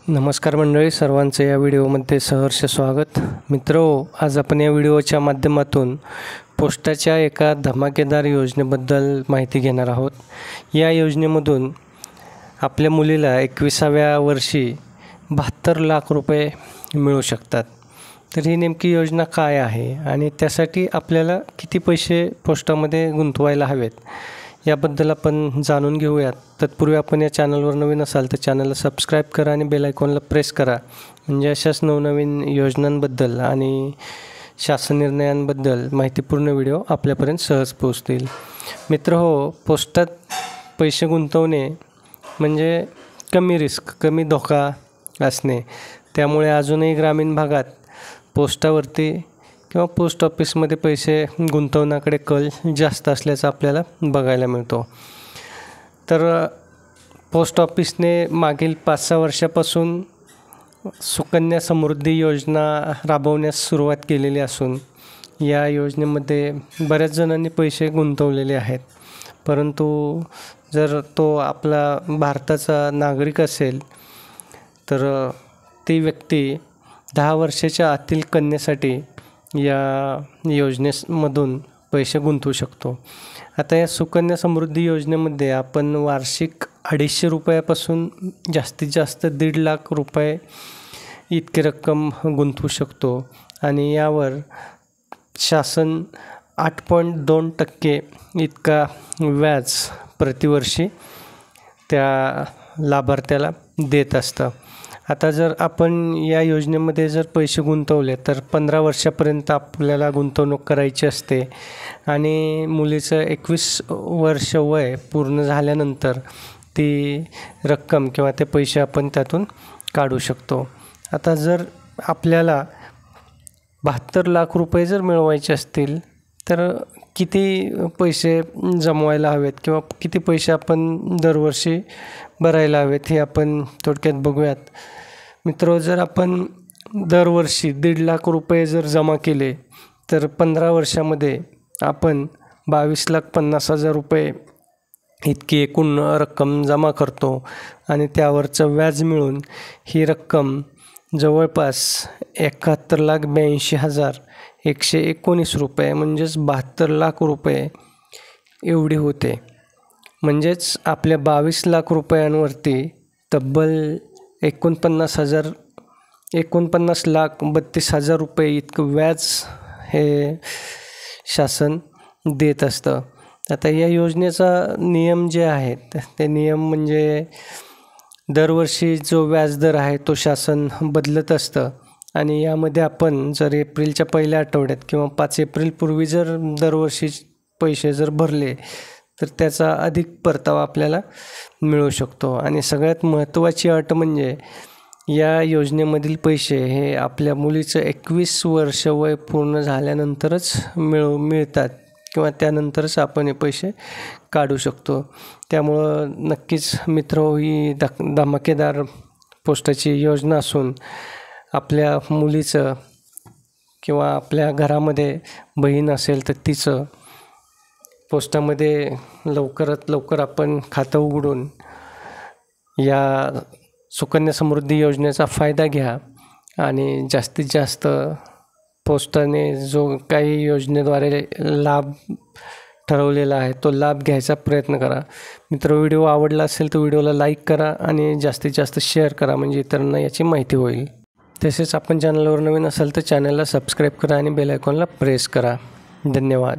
नमस्कार मंडळी, सर्वांचं या व्हिडिओमध्ये सहर्ष स्वागत. मित्रो, आज आपण या व्हिडिओच्या माध्यमातून पोस्टाच्या एका धमाकेदार योजनेबद्दल माहिती घेणार आहोत. या योजनेमधून आपल्या मुलीला 21व्या वर्षी 72 लाख रुपये मिळू शकतात. तर ही नेमकी योजना काय आहे आणि त्यासाठी आपल्याला किती पैसे पोस्टामध्ये गुंतवायला हवेत याबद्दल आपण जाणून घेऊयात. तत्पूर्वी आपण या चॅनलवर नवीन असाल तर चॅनलला सबस्क्राईब करा आणि बेल आयकॉनला प्रेस करा, म्हणजे अशाच नवनवीन योजनांबद्दल आणि शासन निर्णयांबद्दल माहितीपूर्ण व्हिडिओ आपल्यापर्यंत सहज पोहोचतील. मित्रहो, पोस्टात पैसे गुंतवणे म्हणजे कमी रिस्क, कमी धोका असणे. त्यामुळे अजूनही ग्रामीण भागात पोस्टावरती किंवा पोस्ट ऑफिसमध्ये पैसे गुंतवण्याकडे कल जास्त असल्याचं आपल्याला बघायला मिळतो. तर पोस्ट ऑफिसने मागील 5-6 वर्षापासून सुकन्या समृद्धी योजना राबवण्यास सुरुवात केलेली असून या योजनेमध्ये बऱ्याच जणांनी पैसे गुंतवलेले आहेत. परंतु जर तो आपला भारताचा नागरिक असेल तर ती व्यक्ती 10 वर्षाच्या आतील कन्येसाठी या योजनेमधून पैसे गुंतवू शकतो. आता या सुकन्या समृद्धी योजनेमध्ये आपण वार्षिक 250 रुपयापासून जास्तीत जास्त 1.5 लाख रुपये इतकी रक्कम गुंतवू शकतो आणि यावर शासन 8.2% इतका व्याज प्रतिवर्षी त्या लाभार्थ्याला देत असतं. आता जर आपण या योजनेमध्ये जर पैसे गुंतवले तर 15 वर्षापर्यंत आपल्याला गुंतवणूक करायची असते आणि मुलीचं 21 वर्ष वय पूर्ण झाल्यानंतर ती रक्कम किंवा ते पैसे आपण त्यातून काढू शकतो. आता जर आपल्याला 72 लाख रुपये जर मिळवायचे असतील तर किती पैसे जमवायला हवेत किंवा किती पैसे आपण दरवर्षी भरायला हवेत हे आपण थोडक्यात बघूयात. मित्र, जर आपण दरवर्षी 1.5 लाख रुपये जर जमा केले तर 15 वर्षामध्ये आपण 22,50,000 रुपये इतकी एकूण रक्कम जमा करतो आणि त्यावरचं व्याज मिळून ही रक्कम जवळपास 71,82,119 रुपये म्हणजेच 72 लाख रुपये एवढी होते. म्हणजेच आपल्या 22 लाख रुपयांवरती तब्बल 49,32,000 रुपये इतकं व्याज हे शासन देत असतं. आता या योजनेचा नियम जे आहेत ते नियम म्हणजे दरवर्षी जो व्याजदर आहे तो शासन बदलत असतं आणि यामध्ये आपण जर एप्रिलच्या पहिल्या आठवड्यात किंवा 5 एप्रिलपूर्वी जर दरवर्षी पैसे जर भरले तर त्याचा अधिक परतावा आपल्याला मिळू शकतो. आणि सगळ्यात महत्त्वाची अट म्हणजे या योजनेमधील पैसे हे आपल्या मुलीचं 21 वर्ष वय पूर्ण झाल्यानंतरच मिळतात किंवा त्यानंतरच आपण हे पैसे काढू शकतो. त्यामुळं नक्कीच मित्र, ही धमाकेदार पोस्टाची योजना असून आपल्या मुलीचं किंवा आपल्या घरामध्ये बहीण असेल तर तिचं पोस्टामध्ये लवकरात लवकर आपण खातं उघडून या सुकन्या समृद्धी योजनेचा फायदा घ्या आणि जास्तीत जास्त पोस्टाने जो काही योजनेद्वारे लाभ ठरवलेला आहे तो लाभ घ्यायचा प्रयत्न करा. मित्र, व्हिडिओ आवडला असेल तर व्हिडिओला लाईक करा आणि जास्तीत जास्त शेअर करा, म्हणजे इतरांना याची माहिती होईल. तसेच आपण चॅनलवर नवीन असाल तर चॅनलला सबस्क्राईब करा आणि बेल आयकॉनला प्रेस करा. धन्यवाद.